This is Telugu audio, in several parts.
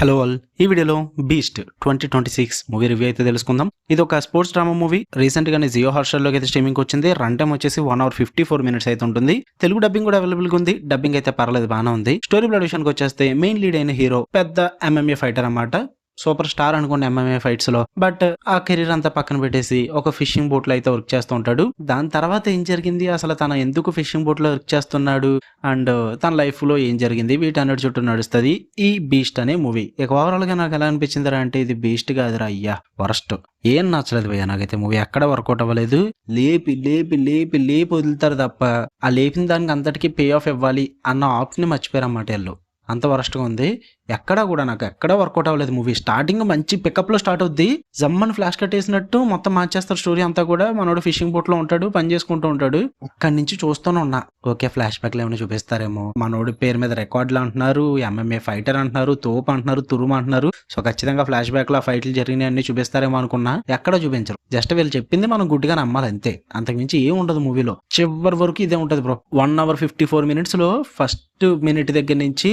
హలో ఆల్, ఈ వీడియోలో బీస్ట్ 2026 మూవీ రివ్యూ అయితే తెలుసుకుందాం. ఇది ఒక స్పోర్ట్స్ డ్రామా మూవీ. రీసెంట్ గానే జియో హాట్‌స్టార్ లోకి అయితే స్ట్రీమింగ్ వచ్చింది. రన్ టైం వచ్చేసి 1 అవర్ 54 మినిట్స్ అయితే ఉంటుంది. తెలుగు డబ్బింగ్ కూడా అవైలబుల్ గా ఉంది. డబ్బింగ్ అయితే పర్లేదు, బాగానే ఉంది. స్టోరీ ప్లాట్ విషయానికి వచ్చేస్తే మెయిన్ లీడ్ అయిన హీరో పెద్ద ఎంఎంఏ ఫైటర్ అన్నమాట. సూపర్ స్టార్ అనుకోండి ఎంఎంఏ ఫైట్స్ లో. బట్ ఆ కెరీర్ అంతా పక్కన పెట్టేసి ఒక ఫిషింగ్ బోట్ లో అయితే వర్క్ చేస్తూ ఉంటాడు. దాని తర్వాత ఏం జరిగింది, అసలు తన ఎందుకు ఫిషింగ్ బోట్ లో వర్క్ చేస్తున్నాడు అండ్ తన లైఫ్ లో ఏం జరిగింది, వీటన్నిటి చుట్టూ నడుస్తుంది ఈ బీస్ట్ అనే మూవీ. ఇక ఓవరాల్ గా నాకు ఎలా అనిపించిందిరా అంటే, ఇది బీస్ట్ కాదురా అయ్యా, వరస్ట్. ఏం నచ్చలేదు భయ్యా నాకైతే మూవీ. ఎక్కడ వర్కౌట్ అవ్వలేదు. లేపి లేపి లేపి లేపి వదులుతారు తప్ప ఆ లేపిన దానికి అంతటికీ పే ఆఫ్ ఇవ్వాలి అన్న ఆప్షన్ మర్చిపోయారు అన్నమాట వీళ్ళు. అంత వరస్ట్గా ఉంది. ఎక్కడా కూడా నాకు ఎక్కడా వర్కౌట్ అవ్వలేదు మూవీ. స్టార్టింగ్ మంచి పికప్ లో స్టార్ట్ అవుద్ది, జమ్మని ఫ్లాష్ కట్టేసినట్టు మొత్తం మార్చేస్తారు స్టోరీ అంతా కూడా. మనోడు ఫిషింగ్ బోట్ లో ఉంటాడు, పని చేసుకుంటూ ఉంటాడు. అక్కడి నుంచి చూస్తూనే ఉన్నా, ఓకే ఫ్లాష్ బ్యాక్ లో ఏమైనా చూపిస్తారేమో, మనోడి పేరు మీద రికార్డులు అంటున్నారు, ఎంఎంఏ ఫైటర్ అంటున్నారు, తోపు అంటున్నారు, తురుము అంటున్నారు. సో ఖచ్చితంగా ఫ్లాష్ బ్యాక్ లో ఆ ఫైట్లు జరిగినాయి అన్ని చూపిస్తారేమో అనుకున్నా. ఎక్కడ చూపించరు. జస్ట్ వీళ్ళు చెప్పింది మనం గుడ్డిగా నమ్మాలి అంతే. అంతకుమించి ఏం ఉండదు మూవీలో. చివరి వరకు ఇదే ఉంటది బ్రో. 1 అవర్ 54 మినిట్స్ లో ఫస్ట్ మినిట్ దగ్గర నుంచి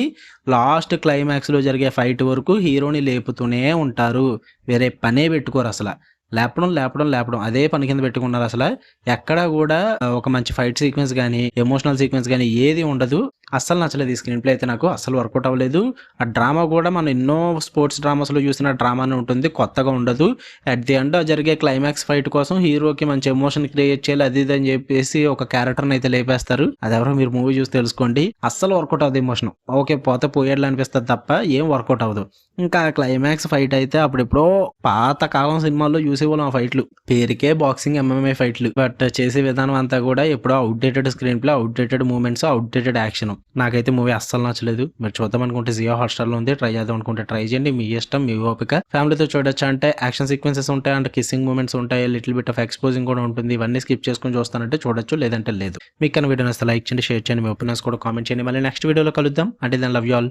లాస్ట్ క్లైమాక్స్ లో జరిగే ఫైట్ వరకు హీరోని లేపుతూనే ఉంటారు. వేరే పనే పెట్టుకోరు అసలు. లేపడం లేపడం లేపడం అదే పని కింద పెట్టుకున్నారు. అసలు ఎక్కడా కూడా ఒక మంచి ఫైట్ సీక్వెన్స్ కానీ ఎమోషనల్ సీక్వెన్స్ కానీ ఏది ఉండదు. అస్సలు నచ్చలేదు. ఈ స్క్రీన్ ప్లే అయితే నాకు అస్సలు వర్కౌట్ అవ్వలేదు. ఆ డ్రామా కూడా మనం ఎన్నో స్పోర్ట్స్ డ్రామాస్ లో చూసిన డ్రామానే ఉంటుంది, కొత్తగా ఉండదు. అట్ ది ఎండ్ జరిగే క్లైమాక్స్ ఫైట్ కోసం హీరోకి మంచి ఎమోషన్ క్రియేట్ చేయాలి అది ఇది అని చెప్పేసి ఒక క్యారెక్టర్ని అయితే లేపేస్తారు. అది ఎవరో మీరు మూవీ చూసి తెలుసుకోండి. అస్సలు వర్కౌట్ అవ్వదు ఎమోషన్. ఓకే పోతే పోయేట్లు అనిపిస్తుంది తప్ప ఏం వర్కౌట్ అవ్వదు. ఇంకా క్లైమాక్స్ ఫైట్ అయితే అప్పుడెప్పుడో పాత కాలం సినిమాల్లో చూసేవాళ్ళం ఆ ఫైట్లు. పేరుకే బాక్సింగ్ ఎంఎంఏ ఫైట్లు, బట్ చేసే విధానం అంతా కూడా ఎప్పుడో outdated screen play, outdated moments, outdated action. నాకైతే మూవీ అస్సలు నచ్చలేదు. మీరు చూద్దాం అనుకుంటే జియో హాట్‌స్టార్ లో ఉంది, ట్రై చేద్దాం అనుకుంటే ట్రై చేయండి. మీ ఇష్టం, మీ ఓపిక. ఫ్యామిలీతో చూడొచ్చు అంటే యాక్షన్ సీక్వెన్సెస్ ఉంటాయి అండ్ కిస్సింగ్ మూమెంట్స్ ఉంటాయి, లిటిల్ బిట్ ఆఫ్ ఎక్స్పోజింగ్ కూడా ఉంటుంది. ఇవన్నీ స్కిప్ చేసుకుని చూస్తానంటే చూడొచ్చు, లేదంటే లేదు. మీకు కానీ వీడియో నచ్చితే లైక్ చేయండి, షేర్ చేయండి, మీ ఒపీనియన్స్ కూడా కామెంట్ చేయండి. మళ్ళీ నెక్స్ట్ వీడియోలో కలుద్దాం. అంటే దాని లవ్ యూ ఆల్.